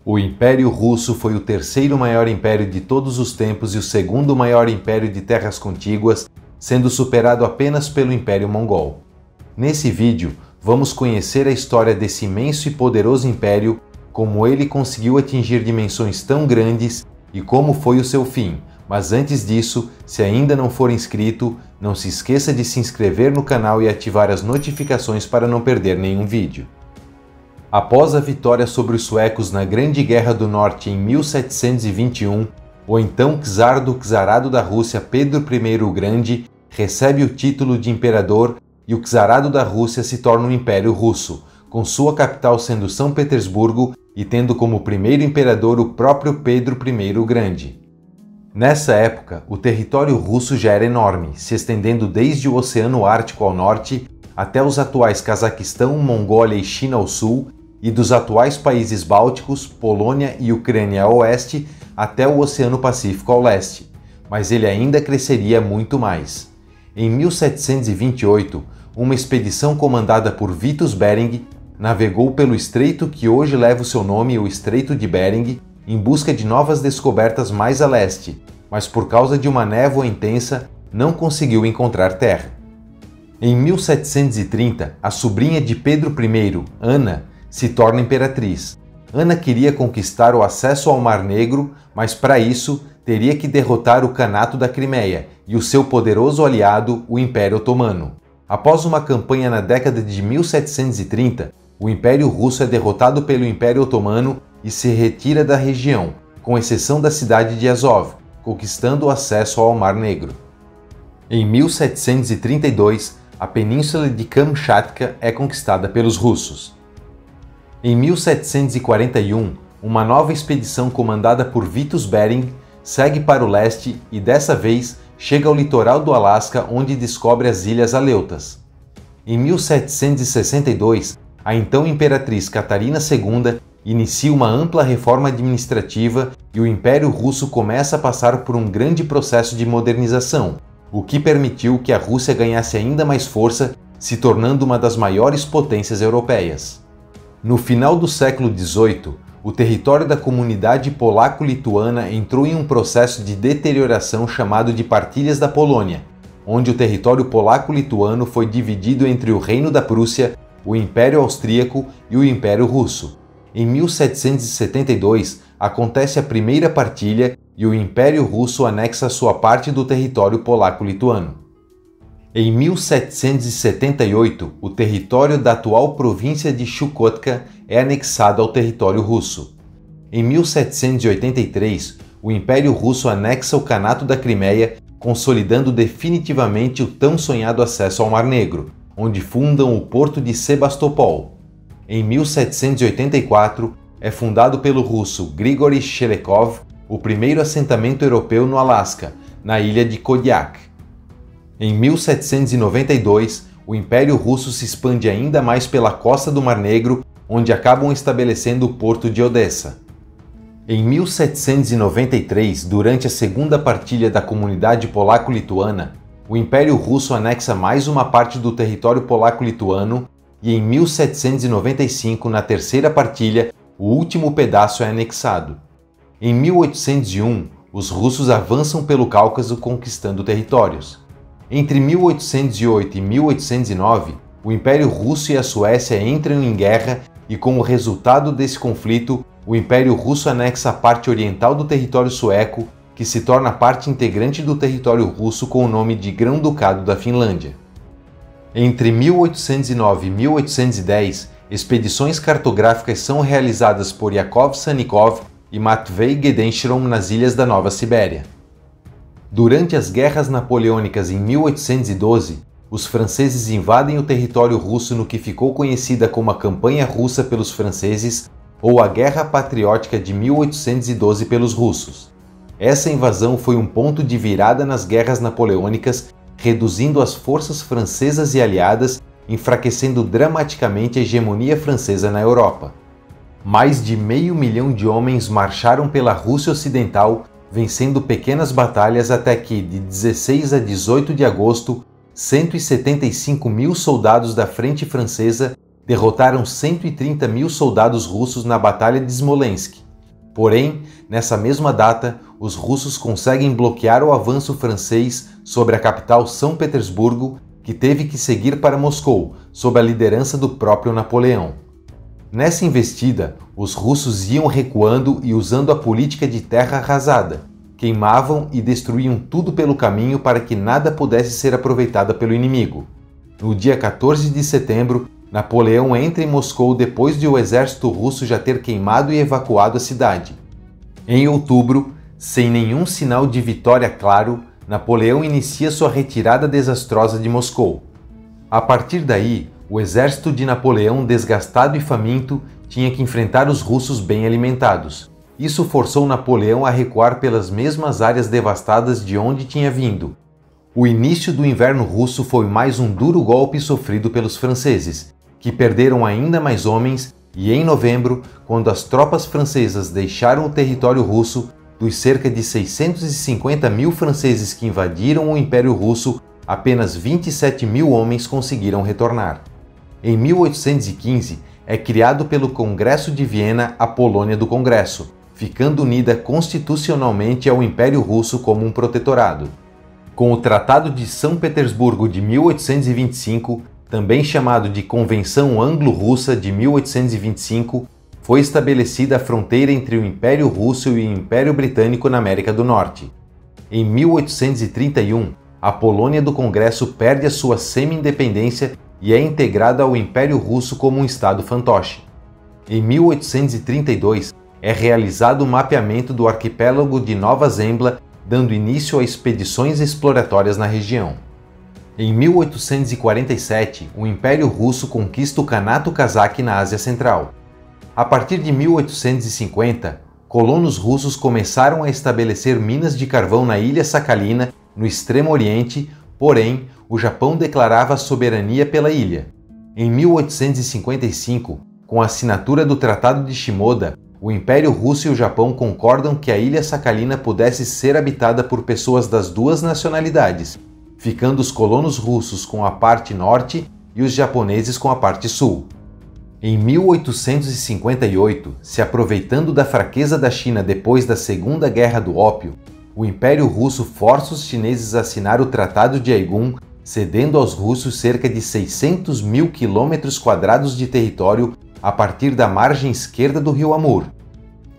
O Império Russo foi o terceiro maior império de todos os tempos e o segundo maior império de terras contíguas, sendo superado apenas pelo Império Mongol. Nesse vídeo, vamos conhecer a história desse imenso e poderoso império, como ele conseguiu atingir dimensões tão grandes e como foi o seu fim. Mas antes disso, se ainda não for inscrito, não se esqueça de se inscrever no canal e ativar as notificações para não perder nenhum vídeo. Após a vitória sobre os suecos na Grande Guerra do Norte em 1721, o então czar do czarado da Rússia Pedro I o Grande recebe o título de imperador e o czarado da Rússia se torna o Império Russo, com sua capital sendo São Petersburgo e tendo como primeiro imperador o próprio Pedro I o Grande. Nessa época, o território russo já era enorme, se estendendo desde o Oceano Ártico ao norte até os atuais Cazaquistão, Mongólia e China ao sul, e dos atuais países bálticos, Polônia e Ucrânia a oeste, até o Oceano Pacífico ao leste, mas ele ainda cresceria muito mais. Em 1728, uma expedição comandada por Vitus Bering navegou pelo estreito que hoje leva o seu nome, o Estreito de Bering, em busca de novas descobertas mais a leste, mas por causa de uma névoa intensa, não conseguiu encontrar terra. Em 1730, a sobrinha de Pedro I, Ana, se torna imperatriz. Ana queria conquistar o acesso ao Mar Negro, mas para isso teria que derrotar o Kanato da Crimeia e o seu poderoso aliado, o Império Otomano. Após uma campanha na década de 1730, o Império Russo é derrotado pelo Império Otomano e se retira da região, com exceção da cidade de Azov, conquistando o acesso ao Mar Negro. Em 1732, a península de Kamchatka é conquistada pelos russos. Em 1741, uma nova expedição comandada por Vitus Bering segue para o leste e dessa vez chega ao litoral do Alasca, onde descobre as Ilhas Aleutas. Em 1762, a então imperatriz Catarina II inicia uma ampla reforma administrativa e o Império Russo começa a passar por um grande processo de modernização, o que permitiu que a Rússia ganhasse ainda mais força, se tornando uma das maiores potências europeias. No final do século XVIII, o território da comunidade polaco-lituana entrou em um processo de deterioração chamado de Partilhas da Polônia, onde o território polaco-lituano foi dividido entre o Reino da Prússia, o Império Austríaco e o Império Russo. Em 1772, acontece a primeira partilha e o Império Russo anexa sua parte do território polaco-lituano. Em 1778, o território da atual província de Chukotka é anexado ao território russo. Em 1783, o Império Russo anexa o Kanato da Crimeia, consolidando definitivamente o tão sonhado acesso ao Mar Negro, onde fundam o porto de Sebastopol. Em 1784, é fundado pelo russo Grigory Shelekov o primeiro assentamento europeu no Alasca, na ilha de Kodiak. Em 1792, o Império Russo se expande ainda mais pela costa do Mar Negro, onde acabam estabelecendo o porto de Odessa. Em 1793, durante a segunda partilha da comunidade polaco-lituana, o Império Russo anexa mais uma parte do território polaco-lituano e em 1795, na terceira partilha, o último pedaço é anexado. Em 1801, os russos avançam pelo Cáucaso conquistando territórios. Entre 1808 e 1809, o Império Russo e a Suécia entram em guerra e, como resultado desse conflito, o Império Russo anexa a parte oriental do território sueco, que se torna parte integrante do território russo com o nome de Grão-Ducado da Finlândia. Entre 1809 e 1810, expedições cartográficas são realizadas por Yakov Sannikov e Matvei Gedenstrom nas ilhas da Nova Sibéria. Durante as guerras napoleônicas em 1812, os franceses invadem o território russo no que ficou conhecida como a Campanha Russa pelos franceses ou a Guerra Patriótica de 1812 pelos russos. Essa invasão foi um ponto de virada nas guerras napoleônicas, reduzindo as forças francesas e aliadas, enfraquecendo dramaticamente a hegemonia francesa na Europa. Mais de 500 mil de homens marcharam pela Rússia Ocidental, vencendo pequenas batalhas até que, de 16 a 18 de agosto, 175 mil soldados da frente francesa derrotaram 130 mil soldados russos na Batalha de Smolensk, Porém, nessa mesma data, os russos conseguem bloquear o avanço francês sobre a capital São Petersburgo, que teve que seguir para Moscou, sob a liderança do próprio Napoleão. Nessa investida, os russos iam recuando e usando a política de terra arrasada, queimavam e destruíam tudo pelo caminho para que nada pudesse ser aproveitado pelo inimigo. No dia 14 de setembro, Napoleão entra em Moscou depois de o exército russo já ter queimado e evacuado a cidade. Em outubro, sem nenhum sinal de vitória claro, Napoleão inicia sua retirada desastrosa de Moscou. A partir daí, o exército de Napoleão, desgastado e faminto, tinha que enfrentar os russos bem alimentados. Isso forçou Napoleão a recuar pelas mesmas áreas devastadas de onde tinha vindo. O início do inverno russo foi mais um duro golpe sofrido pelos franceses, que perderam ainda mais homens, e em novembro, quando as tropas francesas deixaram o território russo, dos cerca de 650 mil franceses que invadiram o Império Russo, apenas 27 mil homens conseguiram retornar. Em 1815, é criado pelo Congresso de Viena a Polônia do Congresso, ficando unida constitucionalmente ao Império Russo como um protetorado. Com o Tratado de São Petersburgo de 1825, também chamado de Convenção Anglo-Russa de 1825, foi estabelecida a fronteira entre o Império Russo e o Império Britânico na América do Norte. Em 1831, a Polônia do Congresso perde a sua semi-independência e é integrada ao Império Russo como um estado fantoche. Em 1832, é realizado o mapeamento do arquipélago de Nova Zembla, dando início a expedições exploratórias na região. Em 1847, o Império Russo conquista o Kanato Cazaque na Ásia Central. A partir de 1850, colonos russos começaram a estabelecer minas de carvão na Ilha Sakhalina, no Extremo Oriente, porém, o Japão declarava soberania pela ilha. Em 1855, com a assinatura do Tratado de Shimoda, o Império Russo e o Japão concordam que a Ilha Sakhalina pudesse ser habitada por pessoas das duas nacionalidades, ficando os colonos russos com a parte norte e os japoneses com a parte sul. Em 1858, se aproveitando da fraqueza da China depois da Segunda Guerra do Ópio, o Império Russo força os chineses a assinar o Tratado de Aigun, cedendo aos russos cerca de 600 mil quilômetros quadrados de território a partir da margem esquerda do rio Amur.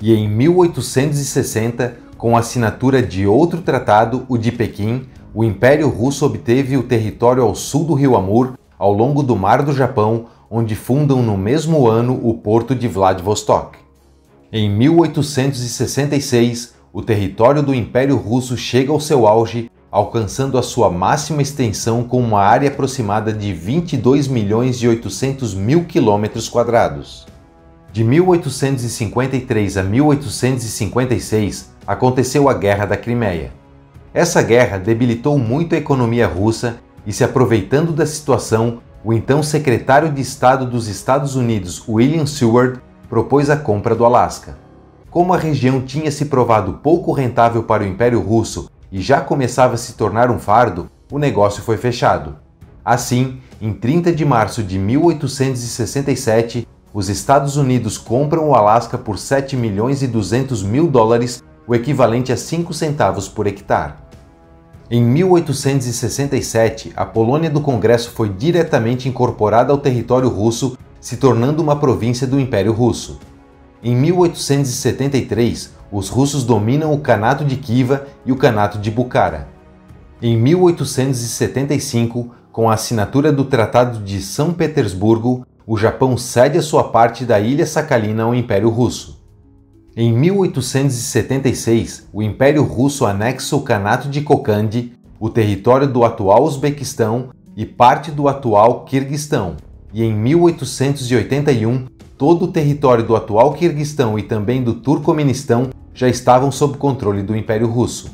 E em 1860, com a assinatura de outro tratado, o de Pequim, o Império Russo obteve o território ao sul do rio Amur, ao longo do Mar do Japão, onde fundam no mesmo ano o porto de Vladivostok. Em 1866, o território do Império Russo chega ao seu auge, alcançando a sua máxima extensão com uma área aproximada de 22.800.000 km². De 1853 a 1856, aconteceu a Guerra da Crimeia. Essa guerra debilitou muito a economia russa e, se aproveitando da situação, o então secretário de Estado dos Estados Unidos, William Seward, propôs a compra do Alasca. Como a região tinha se provado pouco rentável para o Império Russo e já começava a se tornar um fardo, o negócio foi fechado. Assim, em 30 de março de 1867, os Estados Unidos compram o Alasca por $7.200.000, o equivalente a 5 centavos por hectare. Em 1867, a Polônia do Congresso foi diretamente incorporada ao território russo, se tornando uma província do Império Russo. Em 1873, os russos dominam o Kanato de Khiva e o Kanato de Bukhara. Em 1875, com a assinatura do Tratado de São Petersburgo, o Japão cede a sua parte da Ilha Sakhalina ao Império Russo. Em 1876, o Império Russo anexa o Kanato de Kokand, o território do atual Uzbequistão e parte do atual Quirguistão, e em 1881, todo o território do atual Quirguistão e também do Turcomenistão já estavam sob controle do Império Russo.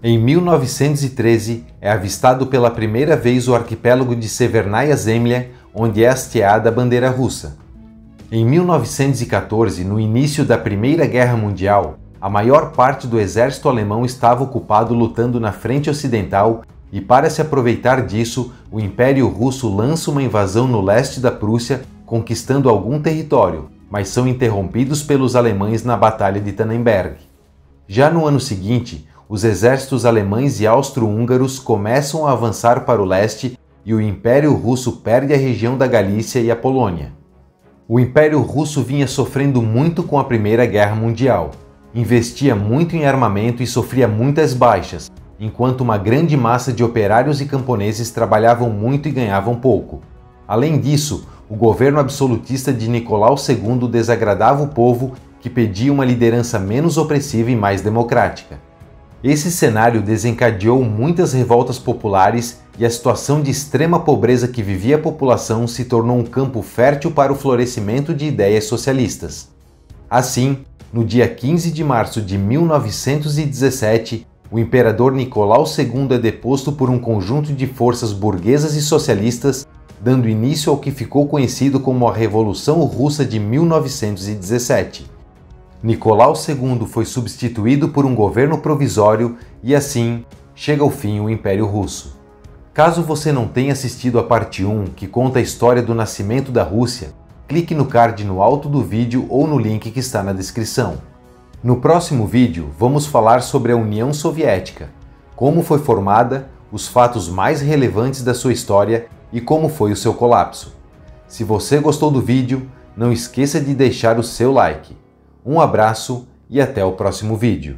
Em 1913, é avistado pela primeira vez o arquipélago de Severnaya Zemlya, onde é hasteada a bandeira russa. Em 1914, no início da Primeira Guerra Mundial, a maior parte do exército alemão estava ocupado lutando na frente ocidental e, para se aproveitar disso, o Império Russo lança uma invasão no leste da Prússia, conquistando algum território, mas são interrompidos pelos alemães na Batalha de Tannenberg. Já no ano seguinte, os exércitos alemães e austro-húngaros começam a avançar para o leste e o Império Russo perde a região da Galícia e a Polônia. O Império Russo vinha sofrendo muito com a Primeira Guerra Mundial, investia muito em armamento e sofria muitas baixas, enquanto uma grande massa de operários e camponeses trabalhavam muito e ganhavam pouco. Além disso, o governo absolutista de Nicolau II desagradava o povo, que pedia uma liderança menos opressiva e mais democrática. Esse cenário desencadeou muitas revoltas populares e a situação de extrema pobreza que vivia a população se tornou um campo fértil para o florescimento de ideias socialistas. Assim, no dia 15 de março de 1917, o imperador Nicolau II é deposto por um conjunto de forças burguesas e socialistas, dando início ao que ficou conhecido como a Revolução Russa de 1917. Nicolau II foi substituído por um governo provisório e assim chega ao fim o Império Russo. Caso você não tenha assistido a parte 1, que conta a história do nascimento da Rússia, clique no card no alto do vídeo ou no link que está na descrição. No próximo vídeo, vamos falar sobre a União Soviética, como foi formada, os fatos mais relevantes da sua história e como foi o seu colapso. Se você gostou do vídeo, não esqueça de deixar o seu like. Um abraço e até o próximo vídeo.